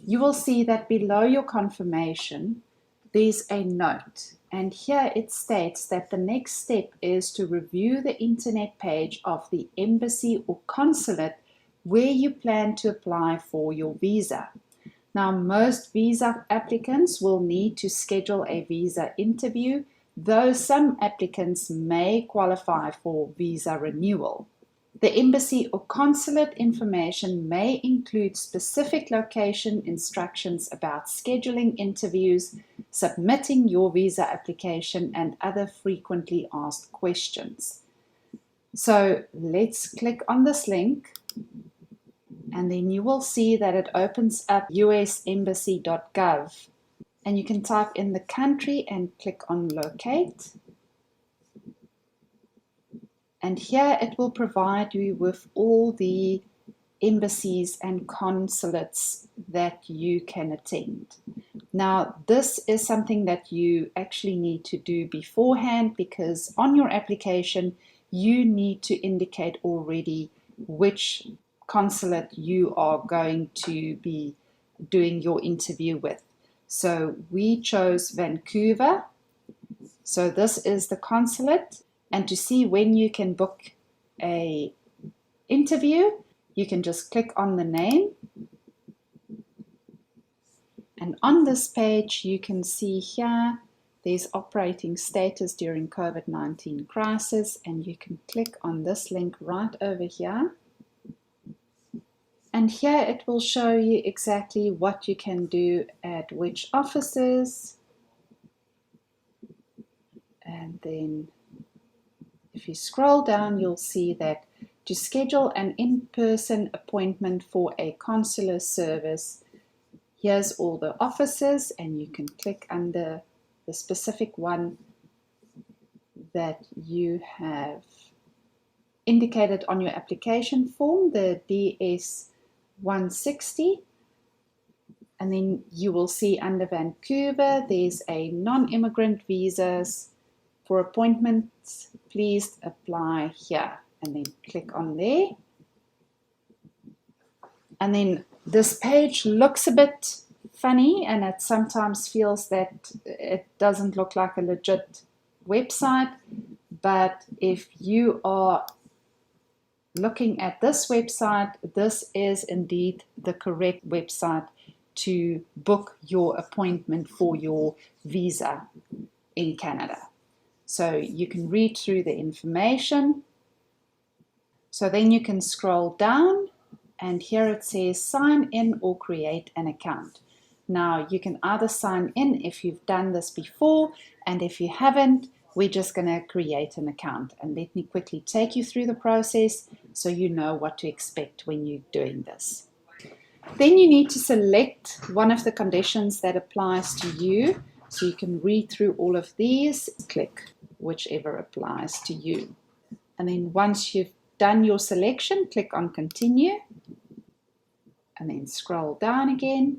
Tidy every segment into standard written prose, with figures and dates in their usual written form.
you will see that below your confirmation, there's a note. And here it states that the next step is to review the internet page of the embassy or consulate where you plan to apply for your visa. Now, most visa applicants will need to schedule a visa interview, though some applicants may qualify for visa renewal. The embassy or consulate information may include specific location instructions about scheduling interviews, submitting your visa application, and other frequently asked questions. So let's click on this link, and then you will see that it opens up usembassy.gov, and you can type in the country and click on locate. And here it will provide you with all the embassies and consulates that you can attend. Now, this is something that you actually need to do beforehand, because on your application, you need to indicate already which consulate you are going to be doing your interview with. So we chose Vancouver. So this is the consulate. And to see when you can book an interview, you can just click on the name. And on this page, you can see here, there's operating status during COVID-19 crisis, and you can click on this link right over here. And here it will show you exactly what you can do at which offices. And then if you scroll down, you'll see that to schedule an in-person appointment for a consular service, here's all the offices, and you can click under the specific one that you have indicated on your application form, the DS 160. And then you will see under Vancouver, there's a non-immigrant visas. For appointments, please apply here, and then click on there. And then this page looks a bit funny, and it sometimes feels that it doesn't look like a legit website. But if you are looking at this website, this is indeed the correct website to book your appointment for your visa in Canada. So you can read through the information. So then you can scroll down, and here it says sign in or create an account. Now you can either sign in if you've done this before, and if you haven't, we're just going to create an account. And let me quickly take you through the process so you know what to expect when you're doing this. Then you need to select one of the conditions that applies to you. So you can read through all of these, click whichever applies to you. And then once you've done your selection, click on continue, and then scroll down again,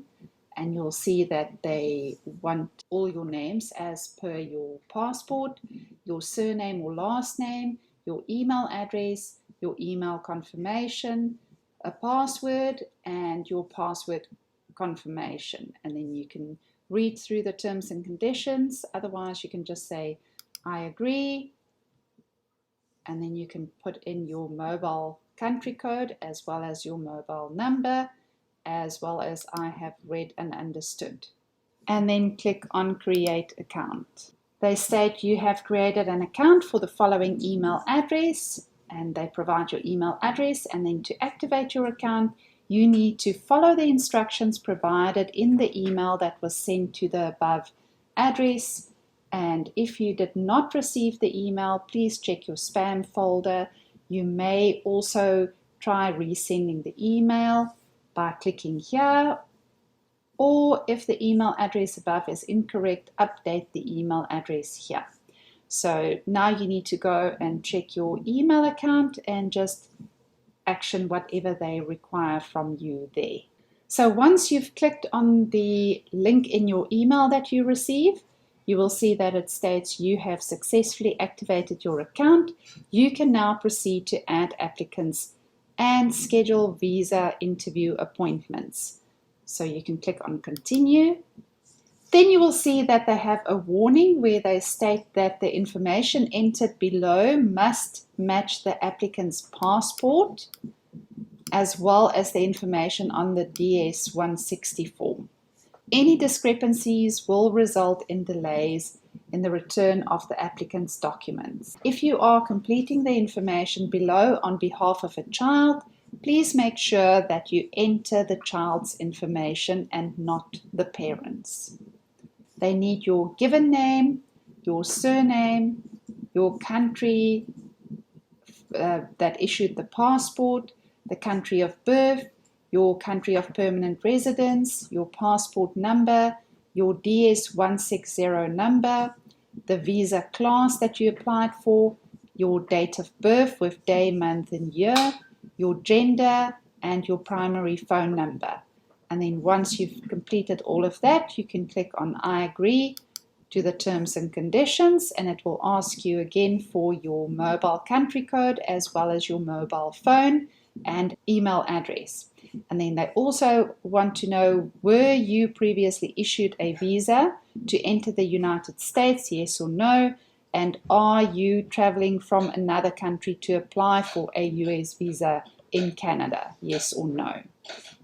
and you'll see that they want all your names as per your passport, your surname or last name, your email address, your email confirmation, a password, and your password confirmation. And then you can read through the terms and conditions. Otherwise, you can just say, I agree. And then you can put in your mobile country code as well as your mobile number, as well as I have read and understood. And then click on create account. They state you have created an account for the following email address, and they provide your email address. And then to activate your account, you need to follow the instructions provided in the email that was sent to the above address. And if you did not receive the email, please check your spam folder. You may also try resending the email by clicking here, or if the email address above is incorrect, update the email address here. So now you need to go and check your email account and just action whatever they require from you there. So once you've clicked on the link in your email that you receive, you will see that it states you have successfully activated your account. You can now proceed to add applicants and schedule visa interview appointments. So you can click on continue. Then you will see that they have a warning where they state that the information entered below must match the applicant's passport as well as the information on the DS-160 form. Any discrepancies will result in delays in the return of the applicant's documents. If you are completing the information below on behalf of a child, please make sure that you enter the child's information and not the parents'. They need your given name, your surname, your country that issued the passport, the country of birth, your country of permanent residence, your passport number, your DS-160 number, the visa class that you applied for, your date of birth with day, month, and year, your gender, and your primary phone number. And then once you've completed all of that, you can click on I agree to the terms and conditions, and it will ask you again for your mobile country code as well as your mobile phone and email address. And then they also want to know, were you previously issued a visa to enter the United States, yes or no? And are you traveling from another country to apply for a US visa in Canada, yes or no?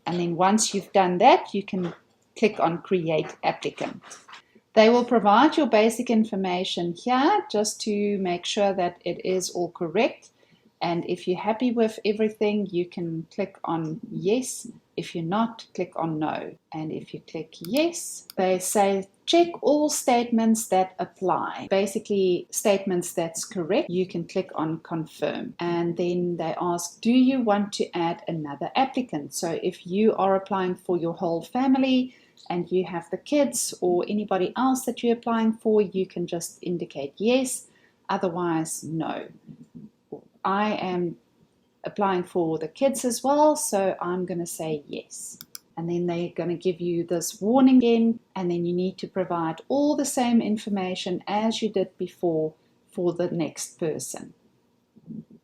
And then once you've done that, you can click on Create Applicant. They will provide your basic information here just to make sure that it is all correct. And if you're happy with everything, you can click on yes. If you're not, click on no. And if you click yes, they say check all statements that apply. Basically, statements that's correct, you can click on confirm. And then they ask, do you want to add another applicant? So if you are applying for your whole family and you have the kids or anybody else that you're applying for, you can just indicate yes, otherwise no. I am applying for the kids as well, so I'm going to say yes. And then they're going to give you this warning again, and then you need to provide all the same information as you did before for the next person.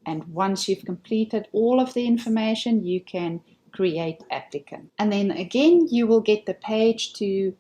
And once you've completed all of the information, you can create applicant. And then again, you will get the page to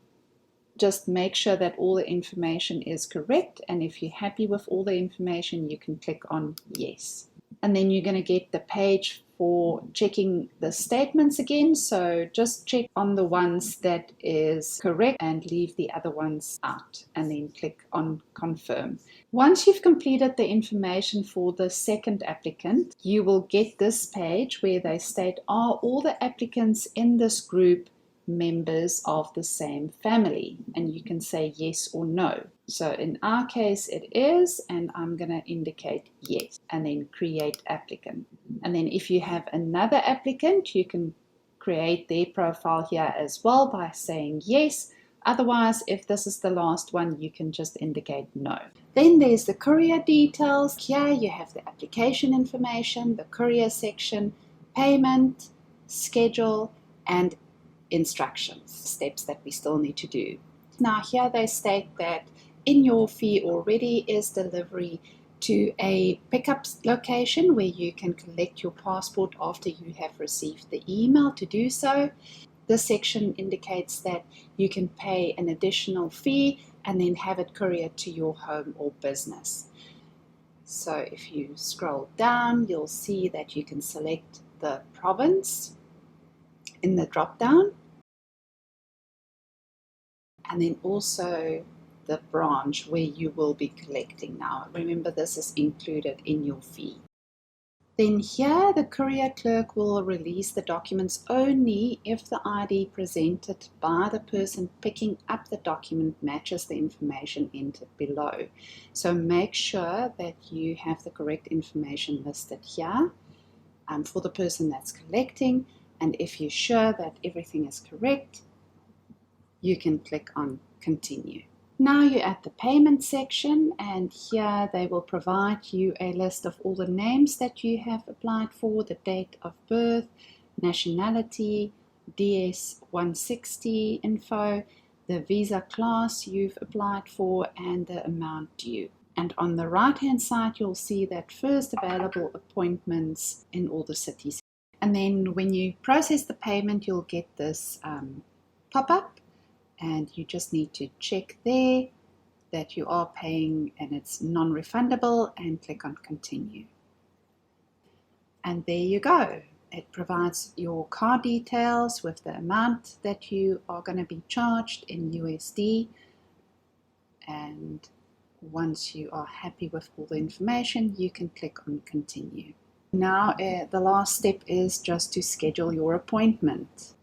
just make sure that all the information is correct. And if you're happy with all the information, you can click on yes. And then you're going to get the page for checking the statements again. So just check on the ones that is correct and leave the other ones out, and then click on confirm. Once you've completed the information for the second applicant, you will get this page where they state, are all the applicants in this group members of the same family? And you can say yes or no. So in our case it is, and I'm going to indicate yes, and then create applicant. And then if you have another applicant, you can create their profile here as well by saying yes. Otherwise, if this is the last one, you can just indicate no. Then there's the courier details. Here you have the application information, the courier section, payment, schedule, and instructions, steps that we still need to do. Now here they state that in your fee already is delivery to a pickup location where you can collect your passport after you have received the email to do so. This section indicates that you can pay an additional fee and then have it couriered to your home or business. So if you scroll down, you'll see that you can select the province in the drop down, and then also the branch where you will be collecting. Now remember, this is included in your fee. Then here the courier clerk will release the documents only if the ID presented by the person picking up the document matches the information entered below. So make sure that you have the correct information listed here for the person that's collecting, and if you're sure that everything is correct, you can click on continue. Now you're at the payment section, and here they will provide you a list of all the names that you have applied for, the date of birth, nationality, DS-160 info, the visa class you've applied for, and the amount due. And on the right hand side you'll see that first available appointments in all the cities. And then when you process the payment, you'll get this pop up, and you just need to check there that you are paying and it's non-refundable, and click on continue. And there you go. It provides your card details with the amount that you are going to be charged in USD. And once you are happy with all the information, you can click on continue. Now the last step is just to schedule your appointment.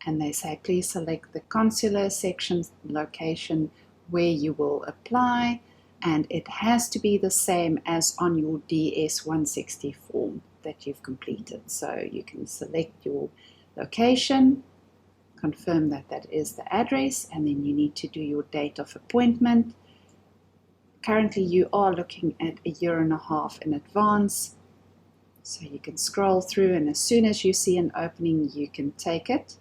And they say please select the consular section location where you will apply, and it has to be the same as on your DS-160 form that you've completed. So you can select your location, confirm that that is the address, and then you need to do your date of appointment. Currently you are looking at a year and a half in advance, so you can scroll through, and as soon as you see an opening you can take it.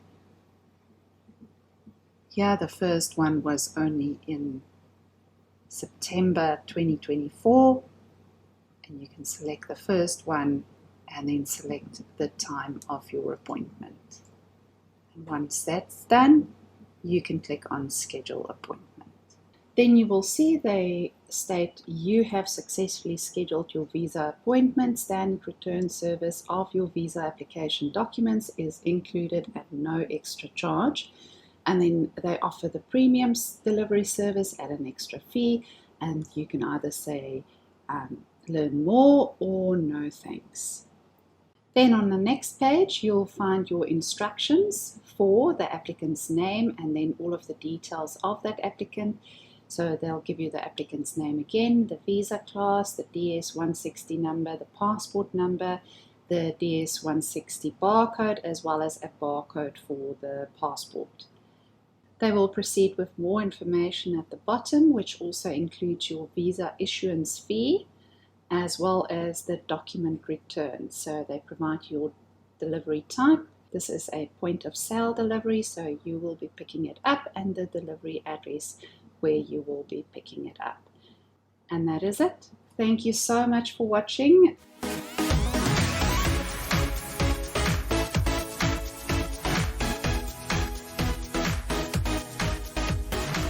Here the first one was only in September 2024, and you can select the first one and then select the time of your appointment. And once that's done, you can click on schedule appointment. Then you will see they state you have successfully scheduled your visa appointment. Standard return service of your visa application documents is included at no extra charge. And then they offer the premium delivery service at an extra fee, and you can either say learn more or no thanks. Then on the next page you'll find your instructions for the applicant's name and then all of the details of that applicant. So they'll give you the applicant's name again, the visa class, the DS-160 number, the passport number, the DS-160 barcode, as well as a barcode for the passport. They will proceed with more information at the bottom, which also includes your visa issuance fee, as well as the document return. So they provide your delivery type. This is a point of sale delivery, so you will be picking it up, and the delivery address where you will be picking it up. And that is it. Thank you so much for watching.